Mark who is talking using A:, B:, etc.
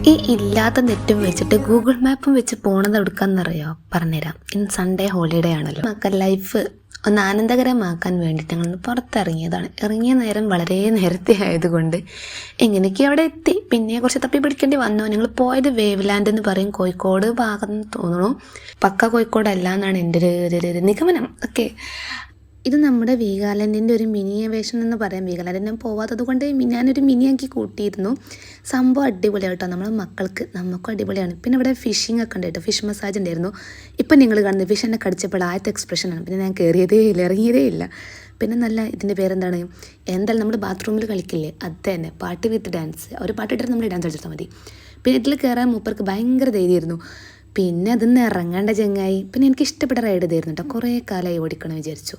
A: ഈ ഇല്ലാത്ത നെറ്റും വെച്ചിട്ട് ഗൂഗിൾ മാപ്പും വെച്ച് പോണത് എടുക്കാന്നറിയോ? പറഞ്ഞുതരാം. ഇന്ന് സൺഡേ ഹോളിഡേ ആണല്ലോ. മക്കൾ ലൈഫ് ഒന്ന് ആനന്ദകരമാക്കാൻ വേണ്ടിയിട്ട് ഞങ്ങൾ പുറത്തിറങ്ങിയതാണ്. ഇറങ്ങിയ നേരം വളരെ നേരത്തെ ആയതുകൊണ്ട് എങ്ങനെയൊക്കെ അവിടെ എത്തി. പിന്നെ കുറച്ച് തപ്പി പിടിക്കേണ്ടി വന്നു. ഞങ്ങൾ പോയത് വേവ് ലാൻഡ് എന്ന് പറയും, കോഴിക്കോട് ഭാഗം തോന്നുന്നു. പക്ക കോഴിക്കോടല്ല എന്നാണ് എൻ്റെ ഒരു നിഗമനം. ഓക്കെ, ഇത് നമ്മുടെ വീഗാലാൻഡിൻ്റെ ഒരു മിനി വേഷൻ എന്ന് പറയാം. വീഗാലാൻഡ് ഞാൻ പോവാത്തത് കൊണ്ട് ഞാനൊരു മിനിയാക്കി കൂട്ടിയിരുന്നു. സംഭവം അടിപൊളിയാണ് കേട്ടോ. നമ്മളെ മക്കൾക്ക് നമുക്കും അടിപൊളിയാണ്. പിന്നെ ഇവിടെ ഫിഷിംഗ് ഒക്കെ ഉണ്ട് കേട്ടോ. ഫിഷ് മസാജ് ഉണ്ടായിരുന്നു. ഇപ്പം നിങ്ങൾ കാണുന്നത് ഫിഷ് എന്നെ കടിച്ചപ്പോൾ ആദ്യത്തെ എക്സ്പ്രഷനാണ്. പിന്നെ ഞാൻ കയറിയതേ ഇല്ല, ഇറങ്ങിയതേ ഇല്ല. പിന്നെ നല്ല ഇതിൻ്റെ പേരെന്താണ്, എന്തായാലും നമ്മൾ ബാത്റൂമിൽ കളിക്കില്ലേ, അത് തന്നെ, പാട്ട് വിത്ത് ഡാൻസ്. ഒരു പാട്ടിട്ട് നമ്മൾ ഡാൻസ് കളിച്ചാൽ മതി. പിന്നെ ഇതിൽ കയറാൻ മൂപ്പർക്ക് ഭയങ്കര ധൈര്യമായിരുന്നു. പിന്നെ അതിന്ന് ഇറങ്ങേണ്ട ചങ്ങായി. പിന്നെ എനിക്ക് ഇഷ്ടപ്പെട്ട റൈഡ് ഇതായിരുന്നു കേട്ടോ. കുറേ കാലമായി ഓടിക്കണം വിചാരിച്ചു.